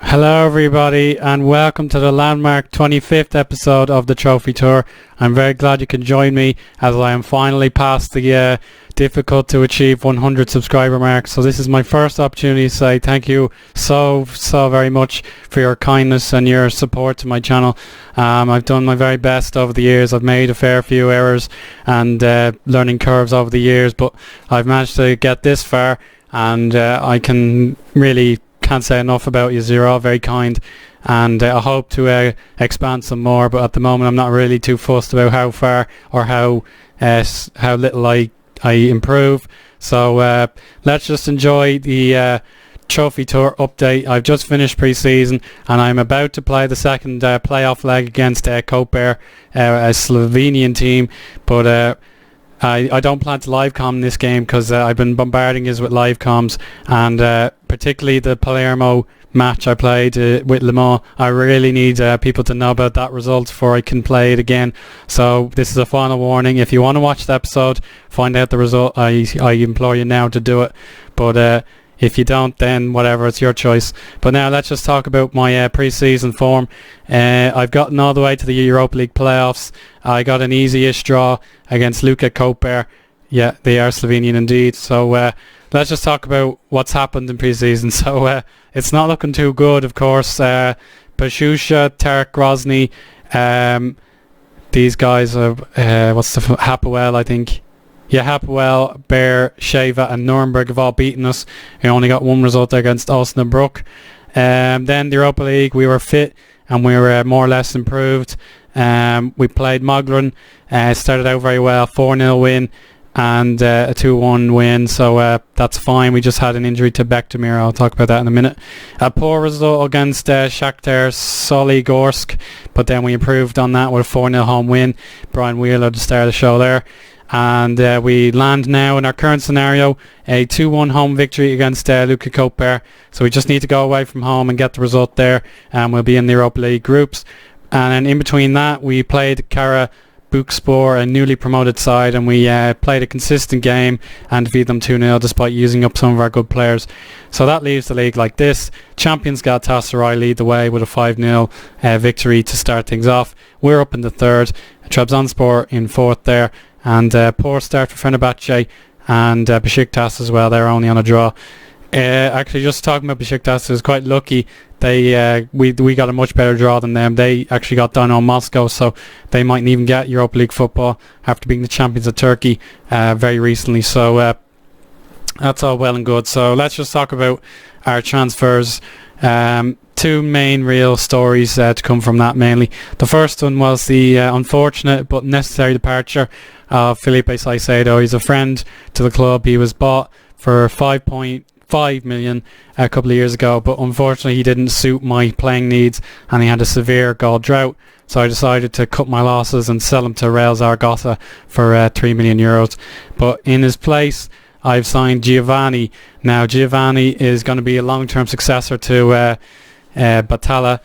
Hello everybody and welcome to the landmark 25th episode of the Trophy Tour. I'm very glad you can join me as I am finally past the difficult to achieve 100 subscriber mark. So this is my first opportunity to say thank you so very much for your kindness and your support to my channel. I've done my very best over the years. I've made a fair few errors and learning curves over the years, but I've managed to get this far, and I can't say enough about you. You're all very kind, and I hope to expand some more, but at the moment I'm not really too fussed about how far or how little I improve. So let's just enjoy the Trophy Tour update. I've just finished pre-season and I'm about to play the second playoff leg against Koper, a Slovenian team, but I don't plan to live com this game because I've been bombarding us with live comms, and particularly the Palermo match I played with Le Mans. I really need people to know about that result before I can play it again. So this is a final warning. If you want to watch the episode, find out the result, I implore you now to do it. But if you don't, then whatever, it's your choice. But now let's just talk about my pre-season form. I've gotten all the way to the Europa League playoffs. I got an easy-ish draw against Luka Koper. Yeah, they are Slovenian indeed. So let's just talk about what's happened in pre-season. So it's not looking too good, of course. Pashusha, Tarek Grozny, these guys are, Hapoel, I think. Yeah, Hapoel, Bear, Sheva and Nuremberg have all beaten us. We only got one result against Osnabrück. Then the Europa League, we were fit and we were more or less improved. We played Moglen, started out very well, 4-0 win and a 2-1 win, so that's fine. We just had an injury to Bektamir. I'll talk about that in a minute. A poor result against Shakhtar Soligorsk, but then we improved on that with a 4-0 home win. Brian Wheeler to start the show there. And we land now in our current scenario a 2-1 home victory against Luka Koper. So we just need to go away from home and get the result there, and we'll be in the Europa League groups. And then in between that, we played Kara Bursaspor, a newly promoted side, and we played a consistent game and defeated them 2-0 despite using up some of our good players. So that leaves the league like this. Champions Galatasaray lead the way with a 5-0 victory to start things off. We're up in the third. Trabzonspor in fourth there. And poor start for Fenerbahce and Besiktas as well. They're only on a draw. Actually, just talking about Besiktas, it was quite lucky. They we got a much better draw than them. They actually got done on Moscow, so they mightn't even get Europa League football after being the champions of Turkey very recently. So that's all well and good. So let's just talk about our transfers. Two main real stories to come from that mainly. The first one was the unfortunate but necessary departure of Felipe Saicedo. He's a friend to the club. He was bought for 5.5 million a couple of years ago, but unfortunately he didn't suit my playing needs and he had a severe goal drought. So I decided to cut my losses and sell him to Real Zaragoza for 3 million euros. But in his place, I've signed Giovanni. Now Giovanni is going to be a long-term successor to Batalla,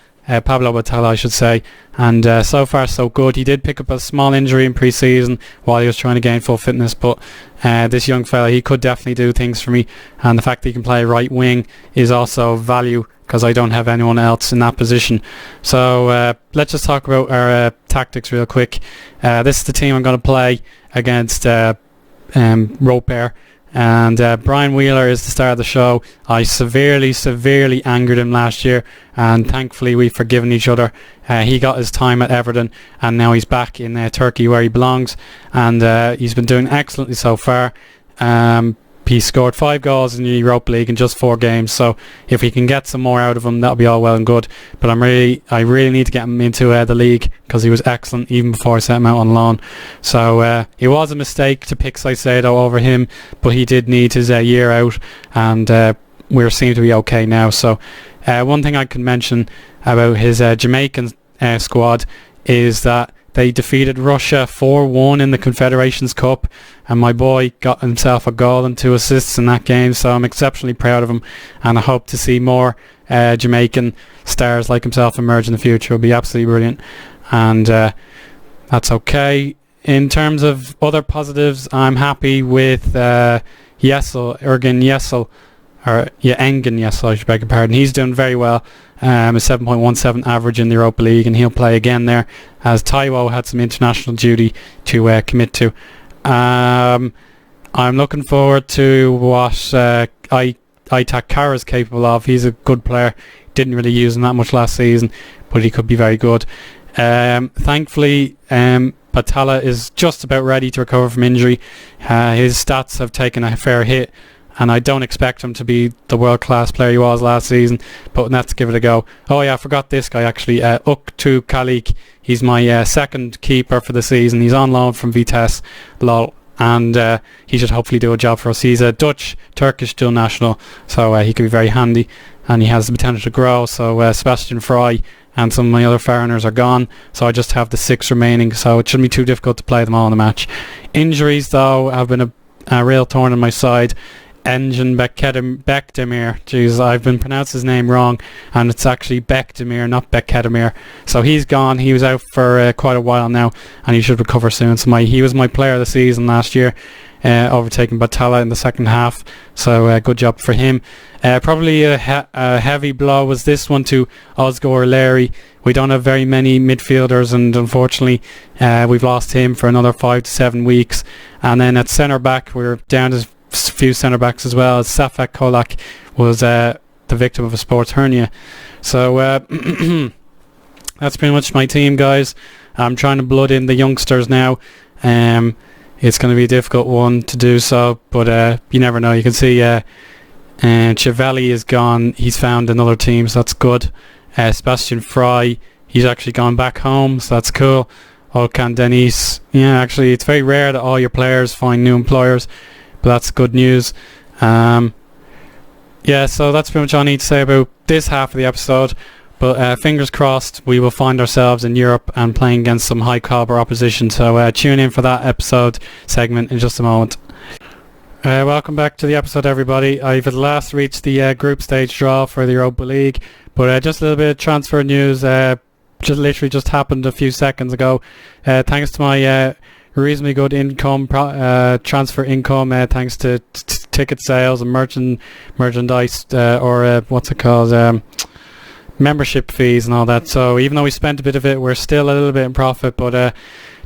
Pablo Batalla I should say, and so far so good. He did pick up a small injury in pre-season while he was trying to gain full fitness, but this young fella, he could definitely do things for me, and the fact that he can play right wing is also value because I don't have anyone else in that position. So let's just talk about our tactics real quick. This is the team I'm going to play against Europa. And Brian Wheeler is the star of the show. I severely angered him last year, and thankfully we've forgiven each other. He got his time at Everton and now he's back in Turkey where he belongs, and he's been doing excellently so far. He scored 5 goals in the Europa League in just 4 games, so if we can get some more out of him, that'll be all well and good. But I really need to get him into the league because he was excellent even before I sent him out on loan. So it was a mistake to pick Saicedo over him, but he did need his year out, and we seem to be okay now. So one thing I can mention about his Jamaican squad is that they defeated Russia 4-1 in the Confederations Cup, and my boy got himself a goal and 2 assists in that game, so I'm exceptionally proud of him, and I hope to see more Jamaican stars like himself emerge in the future. It'll be absolutely brilliant, and that's okay. In terms of other positives, I'm happy with Ergin Yesel, Engen, yes, I should beg your pardon. He's doing very well. A 7.17 average in the Europa League, and he'll play again there, as Taiwo had some international duty to commit to. I'm looking forward to what Aitak Kara is capable of. He's a good player. Didn't really use him that much last season, but he could be very good. Thankfully, Batalla is just about ready to recover from injury. His stats have taken a fair hit, and I don't expect him to be the world-class player he was last season, but let's give it a go. Oh yeah, I forgot this guy actually, Uktu Kalik. He's my second keeper for the season. He's on loan from Vitesse, lol, and he should hopefully do a job for us. He's a Turkish dual national, so he could be very handy, and he has the potential to grow. So Sebastian Fry and some of my other foreigners are gone, so I just have the 6 remaining, so it shouldn't be too difficult to play them all in the match. Injuries, though, have been a real thorn in my side. Engin Bekdemir, jeez, I've been pronounced his name wrong, and it's actually Bekdemir, not Bekdemir. So he's gone. He was out for quite a while now, and he should recover soon. So he was my player of the season last year, overtaking Batalla in the second half, so good job for him. Probably a heavy blow was this one to Osgor Larry. We don't have very many midfielders, and unfortunately we've lost him for another 5 to 7 weeks. And then at centre back, we're down to a few centre backs as well, as Safak Kolak was the victim of a sports hernia. So that's pretty much my team, guys. I'm trying to blood in the youngsters now. It's going to be a difficult one to do so, but you never know. You can see Chiavelli is gone. He's found another team, so that's good. Sebastian Fry, he's actually gone back home, so that's cool. Olkan Denis, yeah, actually it's very rare that all your players find new employers, but that's good news. Yeah, so that's pretty much all I need to say about this half of the episode. But fingers crossed we will find ourselves in Europe and playing against some high caliber opposition. So tune in for that episode segment in just a moment. Welcome back to the episode, everybody. I've at last reached the group stage draw for the Europa League, but just a little bit of transfer news. Just happened a few seconds ago. Thanks to my reasonably good transfer income, thanks to ticket sales and merchandise, or what's it called? Membership fees and all that. So even though we spent a bit of it, we're still a little bit in profit. But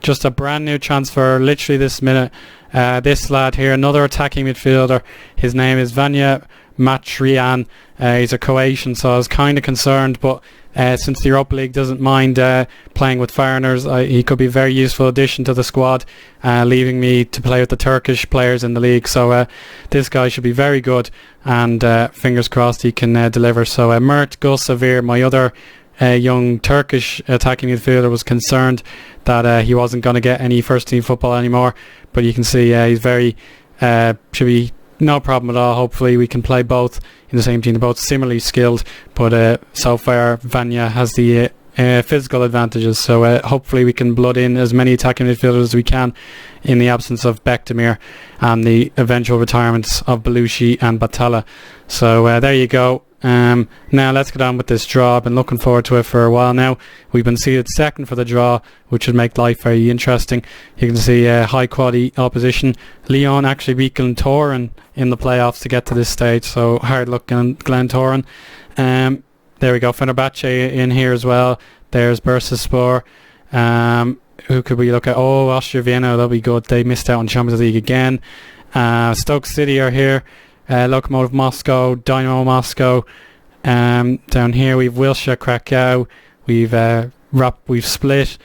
just a brand new transfer literally this minute. This lad here, another attacking midfielder, his name is Vanja Matrian. He's a Croatian, so I was kind of concerned, but since the Europa League doesn't mind playing with foreigners, he could be a very useful addition to the squad, leaving me to play with the Turkish players in the league. So this guy should be very good, and fingers crossed he can deliver. So Mert Gulsavir, my other young Turkish attacking midfielder, was concerned that he wasn't going to get any first team football anymore, but you can see he's very should be no problem at all. Hopefully we can play both in the same team. They're both similarly skilled, but so far Vanya has the physical advantages, so hopefully we can blood in as many attacking midfielders as we can in the absence of Bekdemir and the eventual retirements of Belushi and Batalla. So there you go. Now let's get on with this draw. I've been looking forward to it for a while now. We've been seeded second for the draw, which would make life very interesting. You can see high quality opposition. Lyon actually beat Glentoran in the playoffs to get to this stage, so hard luck Glentoran. There we go, Fenerbahce in here as well. There's Bursaspor. Who could we look at? Oh, Austria Vienna, that'll be good. They missed out on Champions League again. Stoke City are here. Lokomotiv Moscow, Dynamo Moscow. Down here we've Wilsha Krakow. We've split.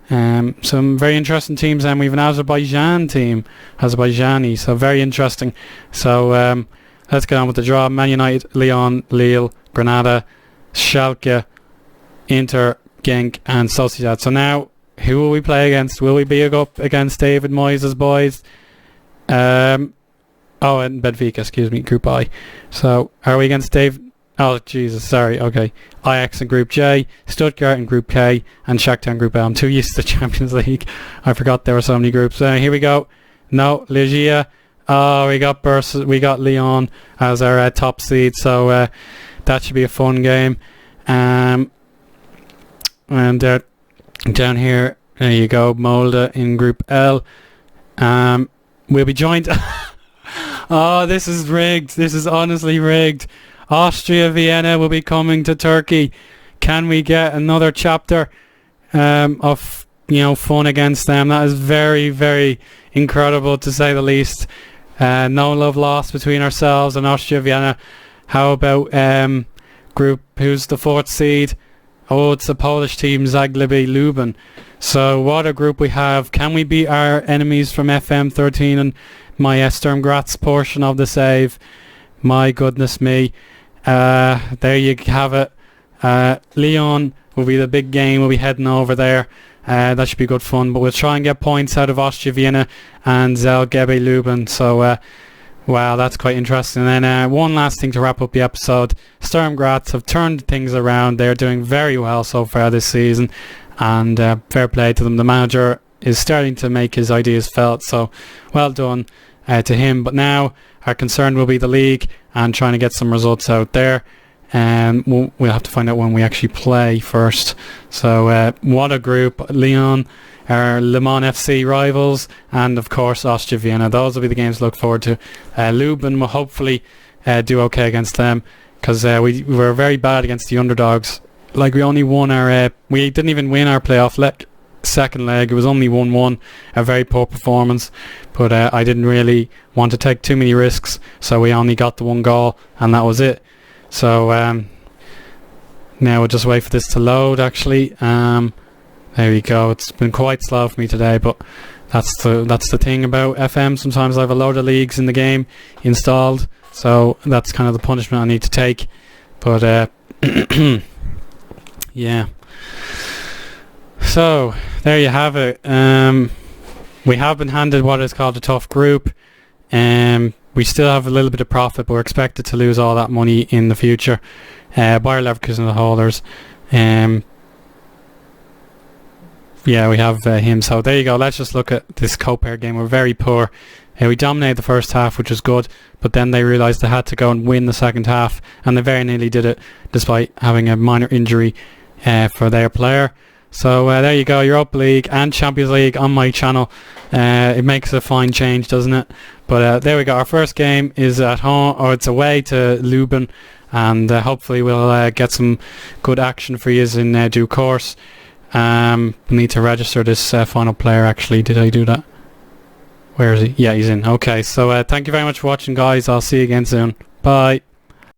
Some very interesting teams, and we've an Azerbaijan team, Azerbaijani, so very interesting. So let's get on with the draw. Man United, Lyon, Lille, Granada, Schalke, Inter, Genk and Sociedad. So now, who will we play against? Will we be up against David Moyes' boys? And Benfica, excuse me, Group I. So, are we against Dave? Oh, Jesus, sorry, okay. Ajax in Group J, Stuttgart in Group K, and Shakhtar in Group L. I'm too used to the Champions League. I forgot there were so many groups. Here we go. No, Legia. Oh, we got Lyon as our top seed, so that should be a fun game. And down here, there you go, Molde in Group L. We'll be joined... Oh, this is rigged. This is honestly rigged. Austria Vienna will be coming to Turkey. Can we get another chapter of fun against them? That is very, very incredible to say the least. No love lost between ourselves and Austria Vienna. How about group? Who's the fourth seed? Oh, it's the Polish team, Zagłębie Lubin. So what a group we have. Can we beat our enemies from FM13 and my Sturm Graz portion of the save? My goodness me. There you have it. Lyon will be the big game. We'll be heading over there. That should be good fun. But we'll try and get points out of Austria Vienna and Zagłębie Lubin. So wow, that's quite interesting. And then one last thing to wrap up the episode. Sturm Graz have turned things around. They're doing very well so far this season, and fair play to them. The manager is starting to make his ideas felt, so well done to him. But now our concern will be the league and trying to get some results out there. We'll have to find out when we actually play first. So what a group. Lyon, our Le Mans FC rivals, and of course Austria Vienna. Those will be the games to look forward to. Lubin will hopefully do okay against them, because we were very bad against the underdogs. Like, we only won our we didn't even win our playoff second leg. It was only 1-1, a very poor performance, but I didn't really want to take too many risks, so we only got the one goal and that was it. So now we'll just wait for this to load actually. There we go. It's been quite slow for me today, but that's the thing about FM. Sometimes I have a load of leagues in the game installed, so that's kind of the punishment I need to take. But yeah. So there you have it. We have been handed what is called a tough group. We still have a little bit of profit, but we're expected to lose all that money in the future. Bayer Leverkusen, the holders. Yeah, we have him. So there you go. Let's just look at this co-pair game. We're very poor. We dominated the first half, which was good, but then they realised they had to go and win the second half, and they very nearly did it, despite having a minor injury for their player. So there you go, Europa League and Champions League on my channel. It makes a fine change, doesn't it? But there we go. Our first game is at home, or it's away to Lubin, and hopefully we'll get some good action for you in due course. We need to register this final player actually. Did I do that? Where is he? Yeah, he's in. Okay, so thank you very much for watching, guys. I'll see you again soon. Bye.